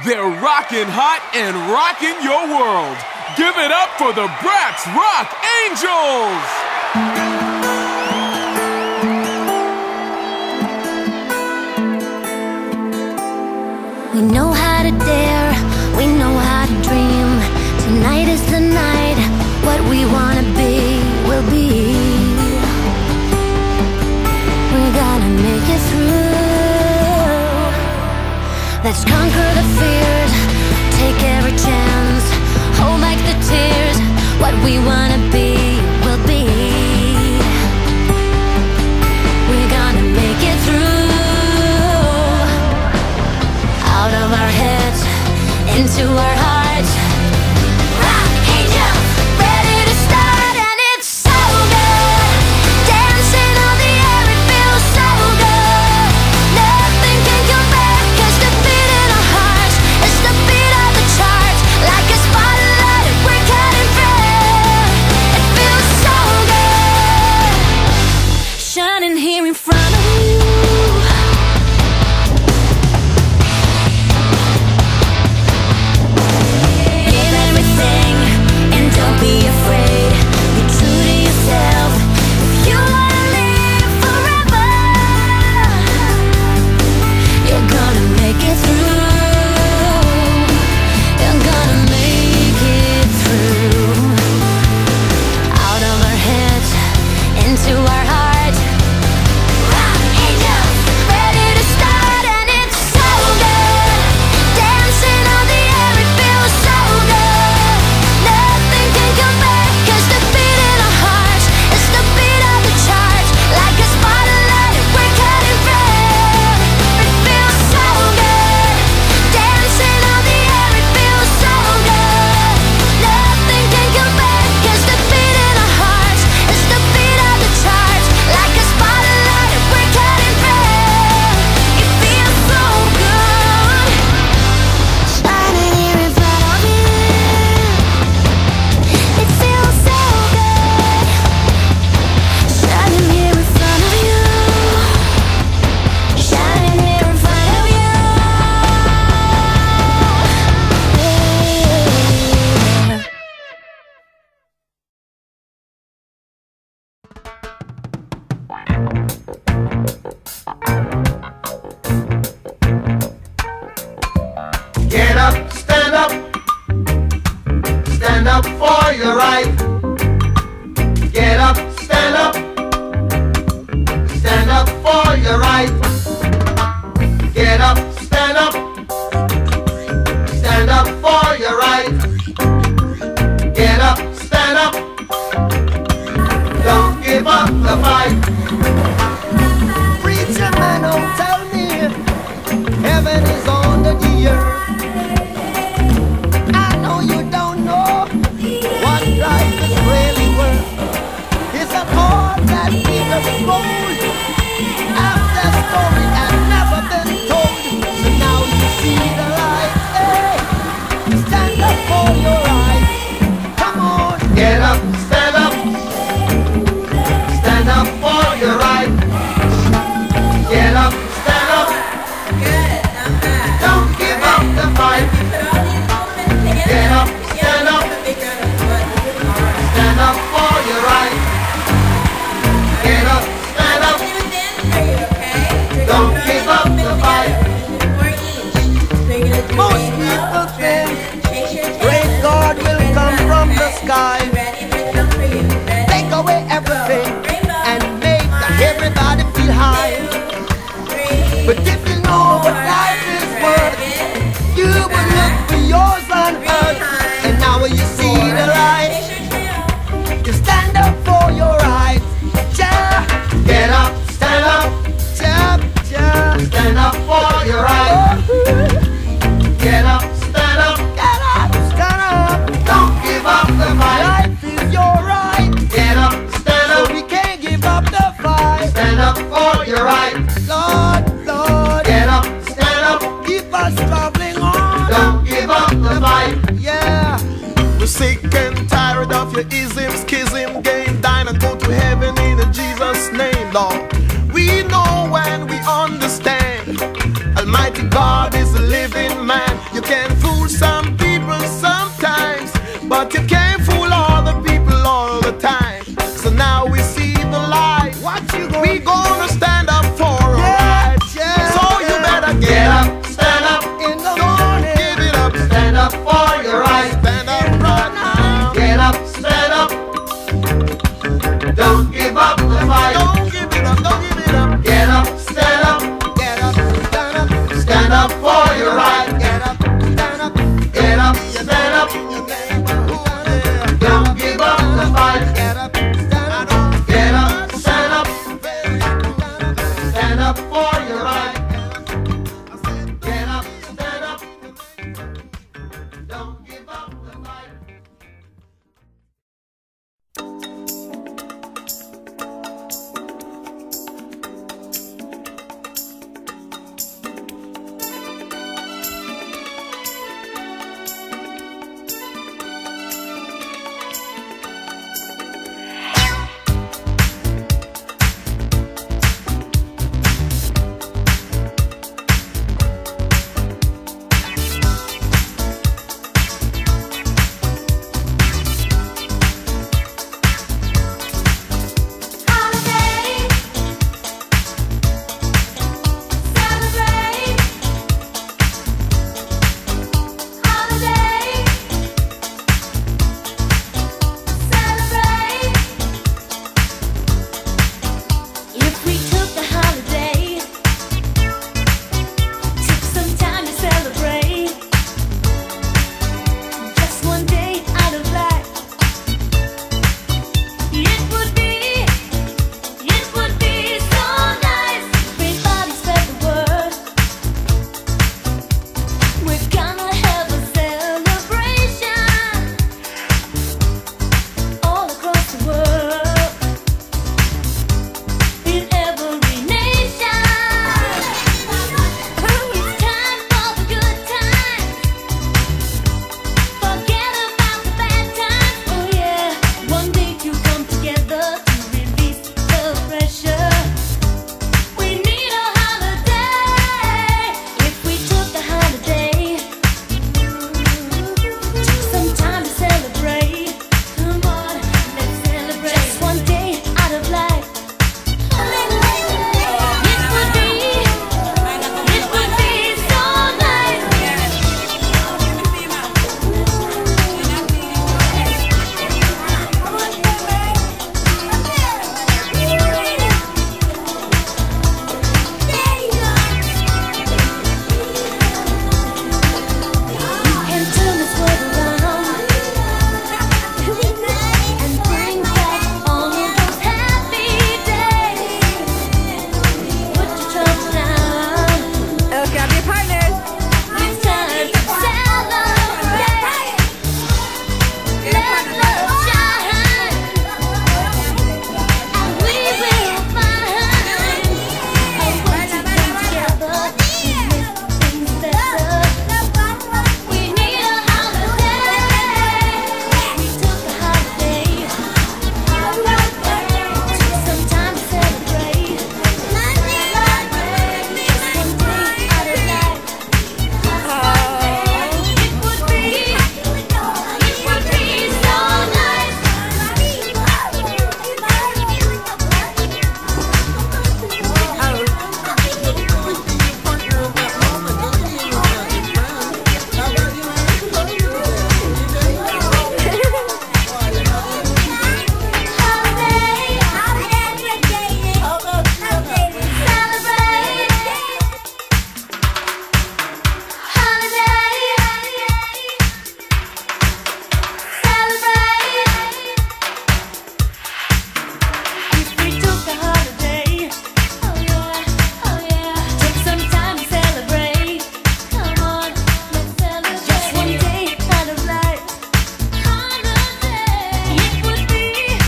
They're rockin' hot and rockin' your world. Give it up for the Bratz Rock Angels! We know how to dare, we know how to dream. Tonight is the night, what we wanna be, will be. We're gonna make it through. Let's conquer the fears, take every chance. Hold back the tears, what we wanna be, will be. We're gonna make it through. Out of our heads, into our hearts. Rock angels, ready to start, and it's so good. Dancing on the air, it feels so good. Nothing can compare, 'cause the beat in our hearts is the beat of the charts. Like a spotlight, we're cutting through. It feels so good, shining here in front of you. Don't be afraid, be true to yourself. If you wanna live forever, you're gonna make it through. You're gonna make it through. Out of our heads, into our hearts. Rock angels, ready to start, and it's so good. Dancing on the air, it feels so good. Nothing can compare, 'cause the beat in our hearts is the beat of the charts. Like a spotlight, we're cutting through. It feels so good. Dancing on the air, it feels so good. Nothing can compare, 'cause the beat in our hearts is the beat of the charts. Like a spotlight, we're cutting through. It feels so good, shining here in front of you. It feels so good, shining here in front of you. Shining here in front of you. Get up, stand up for your right. Get up, stand up for your right. Get up, stand up for your right. Get up, stand up, don't give up the fight. Preacher man, don't tell me heaven is under the earth. I know you don't know what life is really worth. It's a heart that bigger than gold. After story had never been told, so now you see the light. Hey, stand up for your right. Come on, get up, stand up for your right. Get up, stand up, don't give up the fight. Get up, stand up for your right. Get up, stand up, don't give up the fight. Most people think great God will come from the sky, take away everything and make everybody feel high. But if you know what life is worth, you would look for yours on earth. And now when you see the light, you stand up for your right. Yeah. Get up, stand up, yeah. Stand up for your right. Get up, stand up, don't give up the fight. Life is your right. Get up, stand up, so we can't give up the fight. Stand up for your right. Lord, get up, stand up, keep us traveling on. Don't give up the fight. Yeah. We're sick and tired of your ism, schism, game, dine and go to heaven in Jesus' name, Lord. We know when we understand